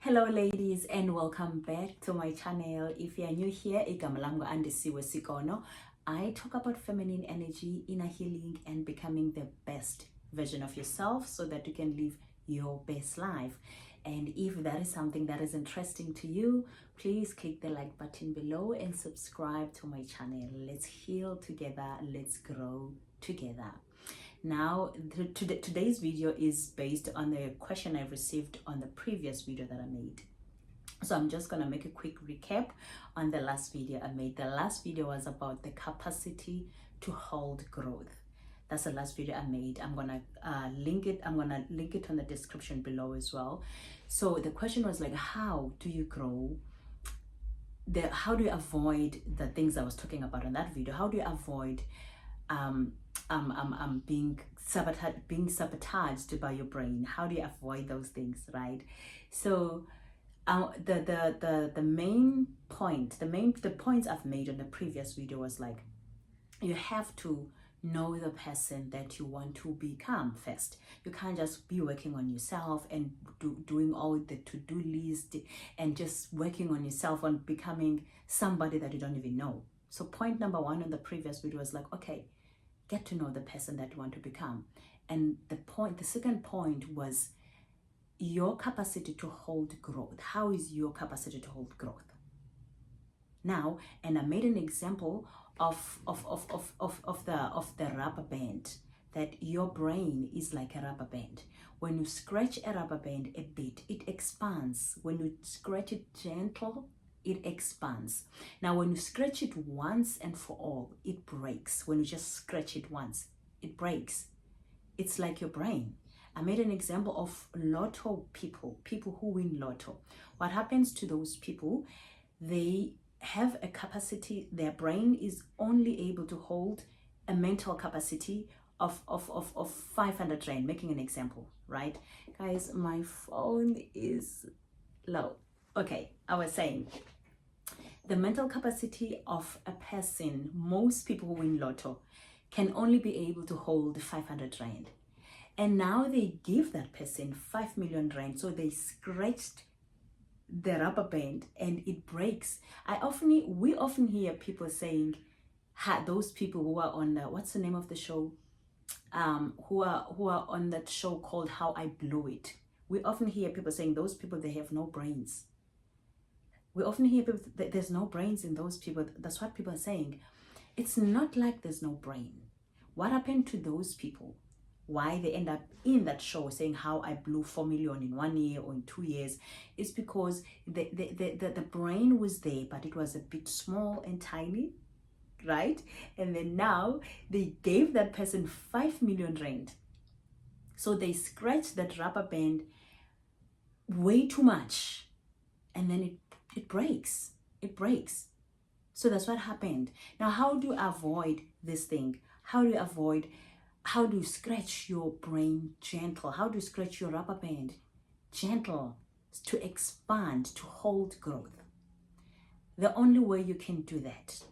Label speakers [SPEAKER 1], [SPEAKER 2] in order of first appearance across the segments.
[SPEAKER 1] Hello ladies and welcome back to my channel. If you are new here, igama langu andisiwe Sikono. I talk about feminine energy, inner healing and becoming the best version of yourself so that you can live your best life. And if that is something that is interesting to you, please click the like button below and subscribe to my channel. Let's heal together, let's grow together. Now, today's video is based on the question I received on the previous video that I made. So I'm just gonna make a quick recap on the last video I made. The last video was about the capacity to hold growth. That's the last video I made. I'm gonna link it on the description below as well. So the question was like, how do you grow? How do you avoid the things I was talking about in that video? How do you avoid being sabotaged by your brain? How do you avoid those things, right? So the main point, the points I've made on the previous video was like, you have to know the person that you want to become first. You can't just be working on yourself and doing all the to-do list and just working on yourself on becoming somebody that you don't even know. So point number one on the previous video was like, okay, get to know the person that you want to become. And the second point was your capacity to hold growth. How is your capacity to hold growth? Now, and I made an example of the rubber band, that your brain is like a rubber band. When you scratch a rubber band a bit, it expands. When you scratch it gentle, it expands. Now, when you scratch it once and for all, it breaks. When you just scratch it once, it breaks. It's like your brain. I made an example of lotto people who win lotto. What happens to those people? They have a capacity, their brain is only able to hold a mental capacity of 500 rand, making an example, right? Guys, my phone is low. Okay, I was saying, the mental capacity of a person, most people who win lotto, can only be able to hold 500 rand. And now they give that person 5 million rand, so they scratched the rubber band and it breaks. We often hear people saying, those people who are on what's the name of the show? Who are on that show called How I Blew It. We often hear people saying those people, they have no brains. We often hear people that there's no brains in those people. That's what people are saying. It's not like there's no brain. What happened to those people? Why they end up in that show saying how I blew 4 million in 1 year or in 2 years is because the brain was there, but it was a bit small and tiny, right? And then now they gave that person 5 million rand. So they scratched that rubber band way too much. And then it breaks. It breaks. So that's what happened. Now, how do you avoid this thing? How do you scratch your brain gentle? How do you scratch your rubber band gentle to expand, to hold growth? The only way you can do that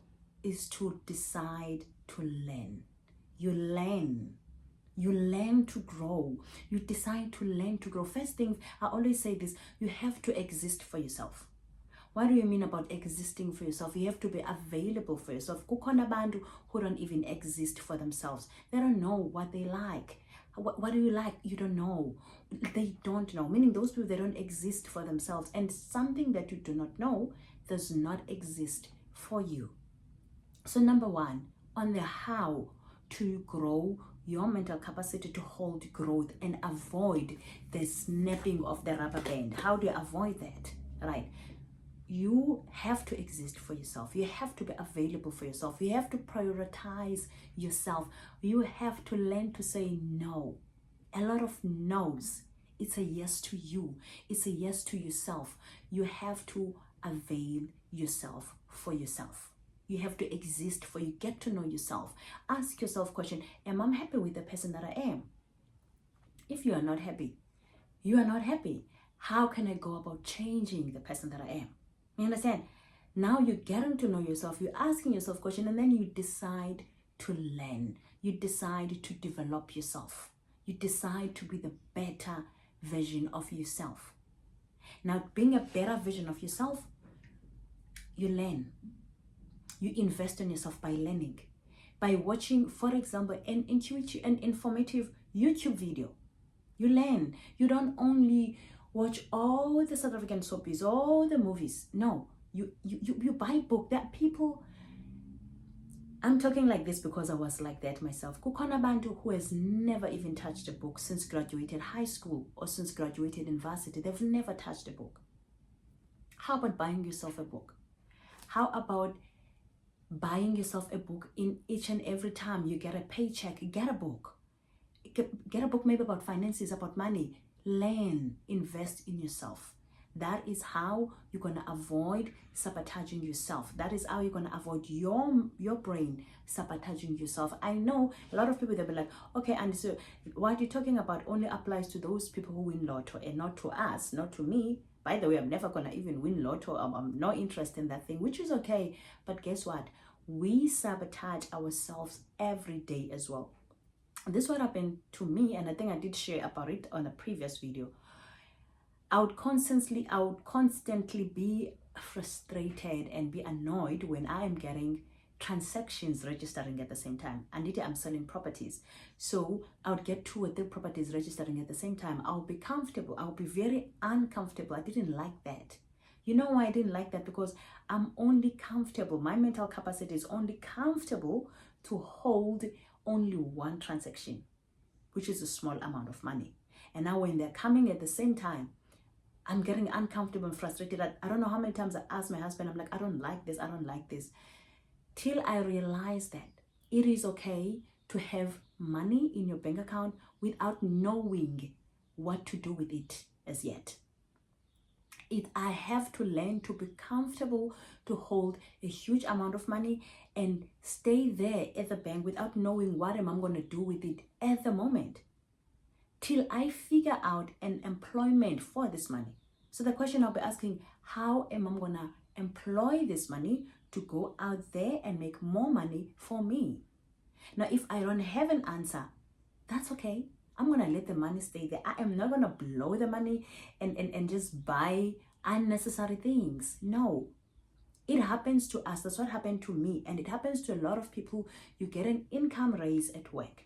[SPEAKER 1] is to decide to learn. You learn to grow. You decide to learn to grow. First thing, I always say this, you have to exist for yourself. What do you mean about existing for yourself? You have to be available for yourself. Kukhona abantu who don't even exist for themselves. They don't know what they like. What do you like? You don't know. They don't know. Meaning those people, they don't exist for themselves. And something that you do not know does not exist for you. So number one, on the how to grow your mental capacity to hold growth and avoid the snapping of the rubber band. How do you avoid that? Right? You have to exist for yourself. You have to be available for yourself. You have to prioritize yourself. You have to learn to say no. A lot of no's. It's a yes to you. It's a yes to yourself. You have to avail yourself for yourself. You have to exist for you. Get to know yourself. Ask yourself a question. Am I happy with the person that I am? If you are not happy, you are not happy. How can I go about changing the person that I am? You understand? Now you're getting to know yourself. You're asking yourself questions, and then you decide to learn. You decide to develop yourself. You decide to be the better version of yourself. Now, being a better version of yourself, you learn. You invest in yourself by learning, by watching, for example, an informative YouTube video. You learn. You don't only watch all the South African soapies, all the movies. No, you buy book. That people, I'm talking like this because I was like that myself. Kukhona bantu who has never even touched a book since graduated high school or since graduated university. They've never touched a book. How about buying yourself a book? How about buying yourself a book in each and every time you get a paycheck? Get a book. Get a book maybe about finances, about money. Learn, invest in yourself. That is how you're going to avoid sabotaging yourself. That is how you're going to avoid your brain sabotaging yourself. I know a lot of people, they'll be like, okay, and so what you're talking about only applies to those people who win lotto and not to us, not to me. By the way, I'm never going to even win lotto. I'm not interested in that thing, which is okay. But guess what? We sabotage ourselves every day as well. This is what happened to me, and I think I did share about it on a previous video. I would constantly be frustrated and be annoyed when I am getting transactions registering at the same time. And I'm selling properties. So I would get 2 or 3 properties registering at the same time. I'll be comfortable. I'll be very uncomfortable. I didn't like that. You know why I didn't like that? Because I'm only comfortable. My mental capacity is only comfortable to hold only 1 transaction, which is a small amount of money. And now when they're coming at the same time, I'm getting uncomfortable and frustrated. I don't know how many times I asked my husband, I'm like, I don't like this. I don't like this. Till I realized that it is okay to have money in your bank account without knowing what to do with it as yet. I have to learn to be comfortable to hold a huge amount of money and stay there at the bank without knowing what am I going to do with it at the moment, till I figure out an employment for this money. So the question I'll be asking, how am I going to employ this money to go out there and make more money for me? Now, if I don't have an answer, that's okay. I'm going to let the money stay there. I am not going to blow the money and just buy unnecessary things. No. It happens to us. That's what happened to me. And it happens to a lot of people. You get an income raise at work.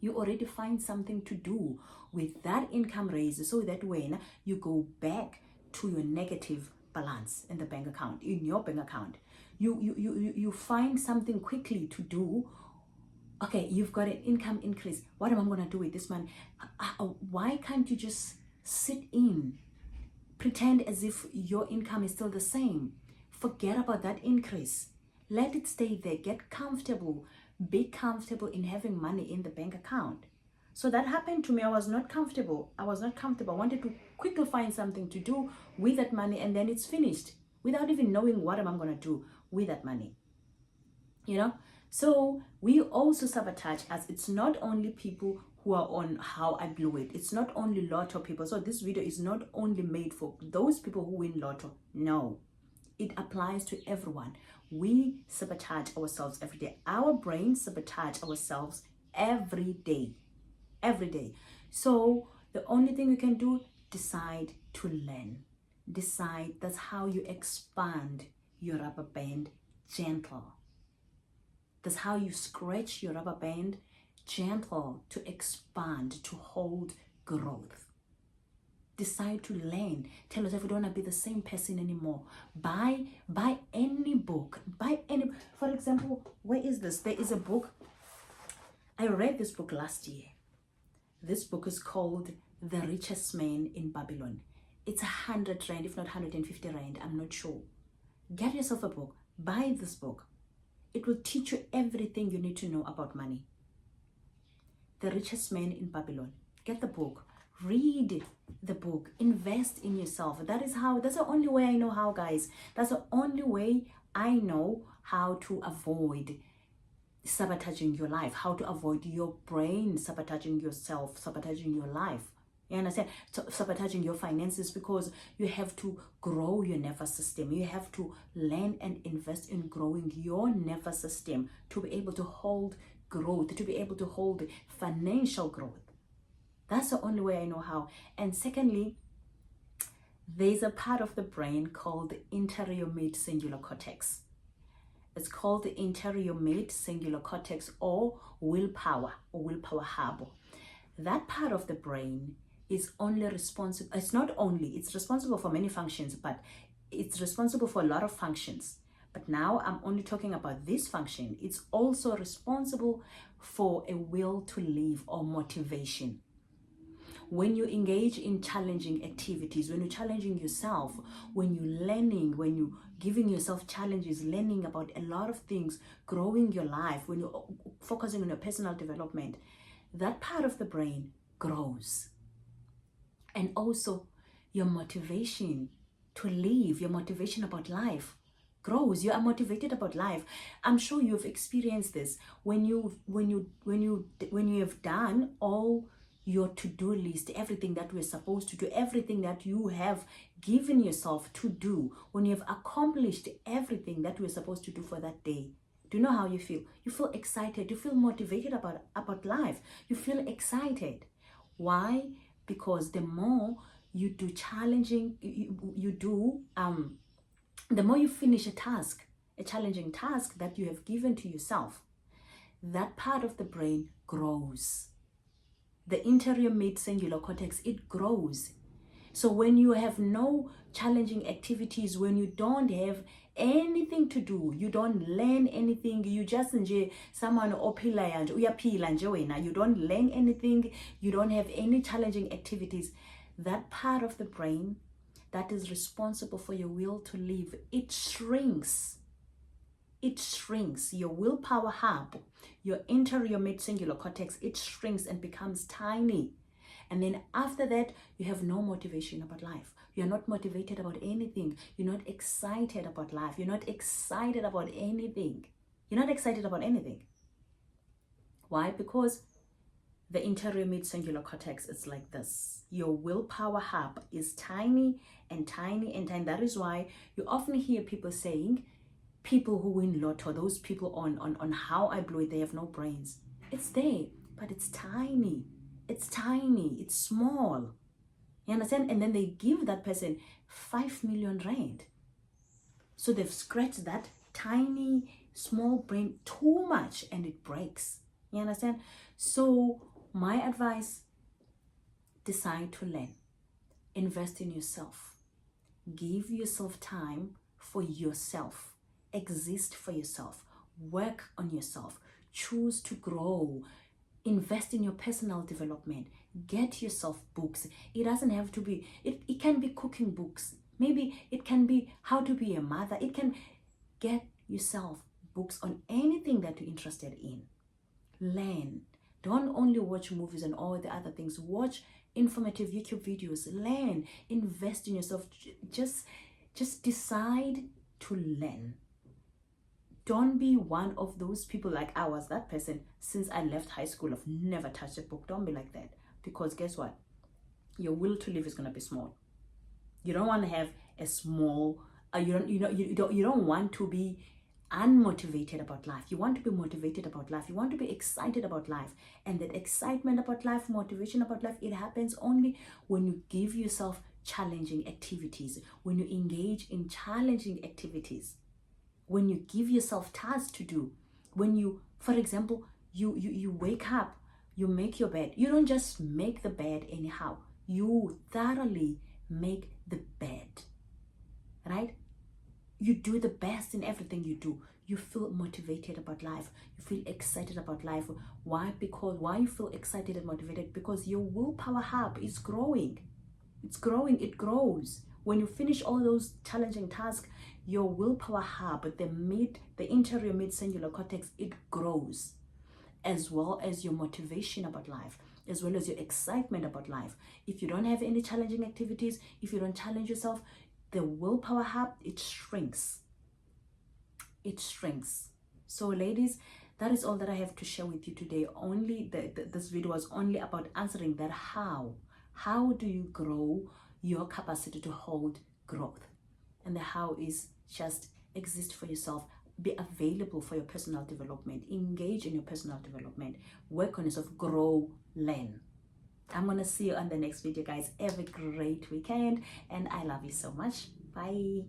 [SPEAKER 1] You already find something to do with that income raise so that when you go back to your negative balance in the bank account, in your bank account, you find something quickly to do. Okay, you've got an income increase. What am I going to do with this money? Why can't you just sit in, pretend as if your income is still the same? Forget about that increase. Let it stay there. Get comfortable. Be comfortable in having money in the bank account. So that happened to me. I was not comfortable. I wanted to quickly find something to do with that money, and then it's finished without even knowing what am I going to do with that money. You know? So we also sabotage, as it's not only people who are on how I blew it. It's not only lotto people. So this video is not only made for those people who win lotto. No, it applies to everyone. We sabotage ourselves every day. Our brains sabotage ourselves every day. Every day. So the only thing you can do, decide to learn. Decide. That's how you expand your rubber band gentle. That's how you scratch your rubber band gentle to expand, to hold growth. Decide to learn. Tell yourself you don't want to be the same person anymore. Buy any book. For example, where is this? There is a book. I read this book last year. This book is called The Richest Man in Babylon. It's 100 rand, if not 150 rand. I'm not sure. Get yourself a book. Buy this book. It will teach you everything you need to know about money. The Richest Man in Babylon. Get the book. Read the book. Invest in yourself. That's the only way I know how, guys. That's the only way I know how to avoid sabotaging your life, how to avoid your brain sabotaging yourself, sabotaging your life. You understand? So sabotaging your finances, because you have to grow your nervous system. You have to learn and invest in growing your nervous system to be able to hold growth, to be able to hold financial growth. That's the only way I know how. And secondly, There's a part of the brain called the anterior mid-cingulate cortex. It's called the anterior mid-cingulate cortex, or willpower hub. That part of the brain is only responsible, it's responsible for many functions, but it's responsible for a lot of functions. But now I'm only talking about this function. It's also responsible for a will to live or motivation. When you engage in challenging activities, when you're challenging yourself, when you're learning, when you're giving yourself challenges, learning about a lot of things, growing your life, when you're focusing on your personal development, that part of the brain grows. And also your motivation to live, your motivation about life grows. You are motivated about life. I'm sure you've experienced this when you have done all your to-do list, everything that we're supposed to do, everything that you have given yourself to do, when you have accomplished everything that we're supposed to do for that day. Do you know how you feel? You feel excited. You feel motivated about life. You feel excited. Why? Because the more you do challenging, the more you finish a task, a challenging task that you have given to yourself, that part of the brain grows. The anterior mid-cingulate cortex, it grows. So when you have no challenging activities, when you don't have anything to do, you don't learn anything, you just someone you don't learn anything, you don't have any challenging activities, that part of the brain that is responsible for your will to live, it shrinks. It shrinks. Your willpower hub, your anterior mid-cingulate cortex, it shrinks and becomes tiny. And then after that, you have no motivation about life. You're not motivated about anything. You're not excited about life. You're not excited about anything. You're not excited about anything. Why? Because the anterior mid-cingulate cortex is like this. Your willpower hub is tiny and tiny and tiny. That is why you often hear people saying, people who win lotto, those people on How I Blew It, they have no brains. It's there, but it's tiny. It's tiny. It's small. You understand? And then they give that person 5 million rand. So they've scratched that tiny, small brain too much and it breaks. You understand? So my advice, decide to learn. Invest in yourself. Give yourself time for yourself. Exist for yourself. Work on yourself. Choose to grow. Invest in your personal development. Get yourself books. It doesn't have to be, it can be cooking books. Maybe it can be how to be a mother. It can get yourself books on anything that you're interested in. Learn. Don't only watch movies and all the other things. Watch informative YouTube videos. Learn. Invest in yourself. Just decide to learn. Don't be one of those people like I was that person. Since I left high school, I've never touched a book. Don't be like that. Because guess what? Your will to live is going to be small. You don't want to have a small, you don't want to be unmotivated about life. You want to be motivated about life. You want to be excited about life. And that excitement about life, motivation about life, it happens only when you give yourself challenging activities, when you engage in challenging activities, when you give yourself tasks to do, when you, for example, you wake up, you make your bed. You don't just make the bed anyhow. You thoroughly make the bed, right? You do the best in everything you do. You feel motivated about life. You feel excited about life. Why? Why you feel excited and motivated? Because your willpower hub is growing. It's growing. It grows. When you finish all those challenging tasks, your willpower hub, the anterior mid-cingulate cortex, it grows, as well as your motivation about life, as well as your excitement about life. If you don't have any challenging activities, if you don't challenge yourself, the willpower hub, it shrinks. It shrinks. So ladies, that is all that I have to share with you today. This video was only about answering that how. How do you grow your capacity to hold growth? And the how is just exist for yourself. Be available for your personal development. Engage in your personal development. Work on yourself. Grow. Learn. I'm gonna see you on the next video, guys. Have a great weekend, and I love you so much. Bye.